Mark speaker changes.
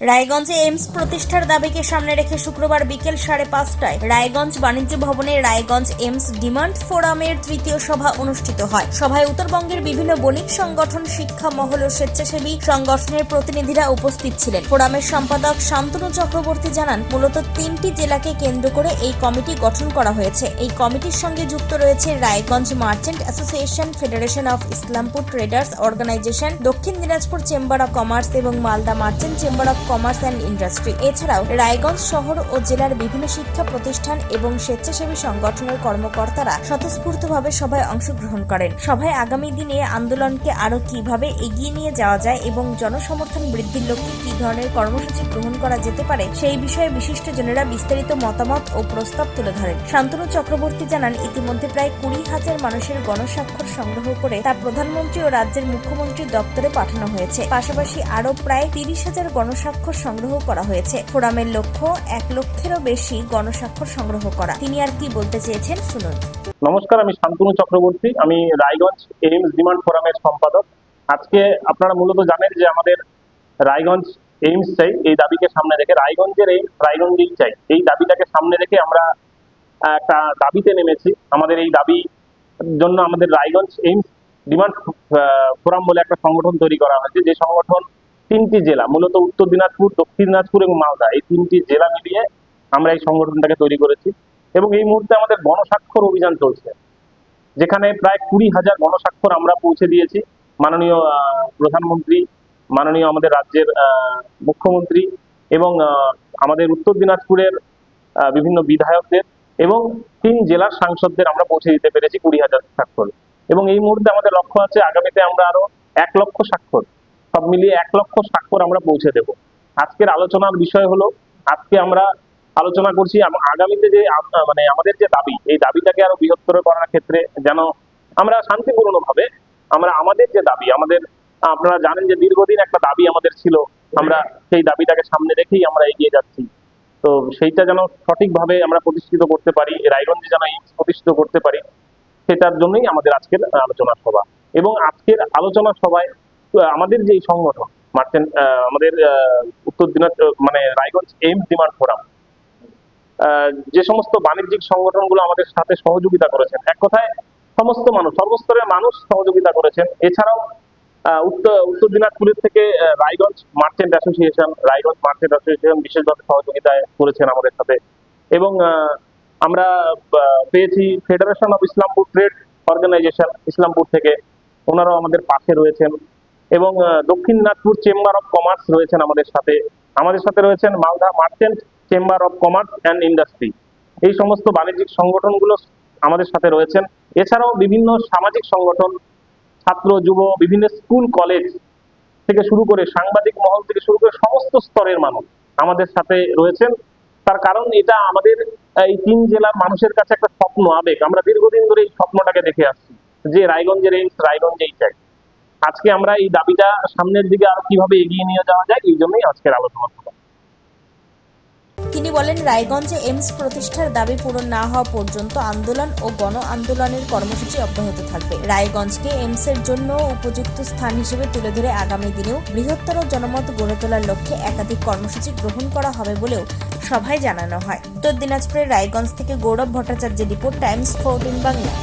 Speaker 1: রায়গঞ্জে এইমস প্রতিষ্ঠার দাবিকে সামনে রেখে শুক্রবার বিকেল 5:30টায় রায়গঞ্জ বাণিজ্য ভবনে রায়গঞ্জ এইমস ডিমান্ড ফোরামের তৃতীয় সভা অনুষ্ঠিত হয়। সভায় উত্তরবঙ্গের বিভিন্ন বণিক সংগঠন, শিক্ষা মহল ও স্বেচ্ছাসেবী সংগঠনের প্রতিনিধিরা উপস্থিত ছিলেন। ফোরামের সম্পাদক শান্তনু চক্রবর্তী জানান, মূলত 3টি জেলাকে কেন্দ্র করে এই কমিটি গঠন করা হয়েছে। এই কমিটির সঙ্গে যুক্ত রয়েছে Raiganj merchant association, federation of Islampur traders organization, Dakshin Dinajpur chamber of commerce এবং Malda merchant chamber of commerce and industry. এছাড়াও রায়গঞ্জ শহর ও জেলার বিভিন্ন শিক্ষা প্রতিষ্ঠান এবং স্বেচ্ছাসেবী সংগঠনের কর্মকর্তারা স্বতঃস্ফূর্তভাবে সভায় অংশগ্রহণ করেন। সভায় আগামী দিনে আন্দোলনকে আরও কিভাবে এগিয়ে নিয়ে যাওয়া যায় এবং জনসমর্থন বৃদ্ধির লক্ষ্যে কি ধরনের কর্মসূচি গ্রহণ করা যেতে পারে সেই বিষয়ে বিশিষ্টজনেরা বিস্তারিত মতামত ও প্রস্তাব তুলে ধরেন। শান্তনু চক্রবর্তী জানান, ইতিমধ্যে প্রায় 20,000 মানুষের গণস্বাক্ষর সংগ্রহ করে তা প্রধানমন্ত্রী ও রাজ্যের মুখ্যমন্ত্রীর দপ্তরে পাঠানো হয়েছে। পাশাপাশি আরও প্রায় 30,000 গণস্বাক্ষর সংগ্রহ করা হয়েছে। ফোরামের লক্ষ্য 1 লক্ষেরও বেশি গণস্বাক্ষর সংগ্রহ করা। তিনি আর কি বলতে চেয়েছেন শুনুন।
Speaker 2: নমস্কার, আমি শান্তনু চক্রবর্তী। আমি রায়গঞ্জ এইমস ডিমান্ড ফোরামের সম্পাদক। আজকে আপনারা মূলত জানেন যে আমাদের রায়গঞ্জ এইমস চাই, এই দাবিকে সামনে রেখে রায়গঞ্জের এইমস রায়গঞ্জেই চাই, এই দাবিটাকে সামনে রেখে আমরা একটা দাবিতে নেমেছি। আমাদের এই দাবি জন্য আমাদের রায়গঞ্জ এইমস ডিমান্ড ফোরাম বলে একটা সংগঠন তৈরি করা হয়েছে, যে সংগঠন 3টি জেলা, মূলত উত্তর দিনাজপুর, দক্ষিণ দিনাজপুর এবং মালদা, এই 3টি জেলা মিলিয়ে আমরা এই সংগঠনটাকে তৈরি করেছি। এবং এই মুহূর্তে আমাদের গণস্বাক্ষর অভিযান চলছে, যেখানে প্রায় 20,000 গণস্বাক্ষর আমরা পৌঁছে দিয়েছি মাননীয় প্রধানমন্ত্রী, মাননীয় আমাদের রাজ্যের মুখ্যমন্ত্রী এবং আমাদের উত্তর দিনাজপুরের বিভিন্ন বিধায়কদের এবং 3 জেলার সাংসদদের আমরা পৌঁছে দিতে পেরেছি 20,000 স্বাক্ষর। এবং এই মুহূর্তে আমাদের লক্ষ্য আছে আগামীতে আমরা আরো 1 লক্ষ স্বাক্ষর, সব মিলিয়ে 1 লক্ষ স্বাক্ষর আমরা পৌঁছে দেব। আজকের আলোচনার বিষয় হলো, আজকে আমরা আলোচনা করছি আগামীতে যে আমাদের যে দাবি, এই দাবিটাকে আরো বৃহত্তর করার ক্ষেত্রে যেন আমরা শান্তিপূর্ণভাবে আমরা আমাদের যে দাবি, আমাদের আপনারা জানেন যে দীর্ঘদিন একটা দাবি আমাদের ছিল, আমরা সেই দাবিটাকে সামনে রেখেই আমরা এগিয়ে যাচ্ছি। তো সেইটা যেন সঠিকভাবে আমরা প্রতিষ্ঠিত করতে পারি, রায়গঞ্জে যেন এইমস প্রতিষ্ঠিত করতে পারি, সেটার জন্যই আমাদের আজকের আলোচনা সভা। এবং আজকের আলোচনা সভায় আমাদের যে সংগঠন মার্চেন্ট, আমাদের Uttar Dinajpur Raiganj AIIMS demand forum, যে সমস্ত বাণিজ্যিক সংগঠনগুলো আমাদের সাথে সহযোগিতা করেছেন, এক কথায় সমস্ত মানুষ, সর্বস্তরের মানুষ সহযোগিতা করেছেন। এছাড়াও উত্তর দিনাজপুরের থেকে রায়গঞ্জ মার্চেন্ট অ্যাসোসিয়েশন বিশেষভাবে সহযোগিতায় করেছেন আমাদের সাথে। এবং আমরা পেয়েছি federation of Islampur trade organization Islampur থেকে, ওনারাও আমাদের পাশে রয়েছেন। এবং দক্ষিণ দিনাজপুর চেম্বার অফ কমার্স রয়েছেন আমাদের সাথে রয়েছেন Malda merchant chamber of commerce and industry. এই সমস্ত বাণিজ্যিক সংগঠনগুলো আমাদের সাথে রয়েছেন। এছাড়াও বিভিন্ন সামাজিক সংগঠন, ছাত্র যুব, বিভিন্ন স্কুল কলেজ থেকে শুরু করে সাংবাদিক মহল থেকে শুরু করে সমস্ত স্তরের মানুষ আমাদের সাথে রয়েছেন। তার কারণ এটা আমাদের এই 3 জেলার মানুষের কাছে একটা স্বপ্ন, আবেগ। আমরা দীর্ঘদিন ধরে এই স্বপ্নটাকে দেখে আসছি যে রায়গঞ্জের এইমস রায়গঞ্জেই চাই। আজকে আমরা এই দাবিটা সামনের দিকে আরো কিভাবে এগিয়ে নিয়ে যাওয়া যায়, এই জন্যই আজকের আলোচনা।
Speaker 1: তিনি বলেন, রায়গঞ্জে এইমস প্রতিষ্ঠার দাবি পূরণ না হওয়া পর্যন্ত আন্দোলন ও গণ আন্দোলনের কর্মসূচি অব্যাহত থাকবে। রায়গঞ্জকে এইমসের জন্য উপযুক্ত স্থান হিসেবে তুলে ধরে আগামী দিনেও বৃহত্তর জনমত গড়ে তোলার লক্ষ্যে একাধিক কর্মসূচি গ্রহণ করা হবে বলেও সভায় জানানো হয়। উত্তর দিনাজপুরের রায়গঞ্জ থেকে গৌরব ভট্টাচার্যের রিপোর্ট, টাইমস 14 বাংলা।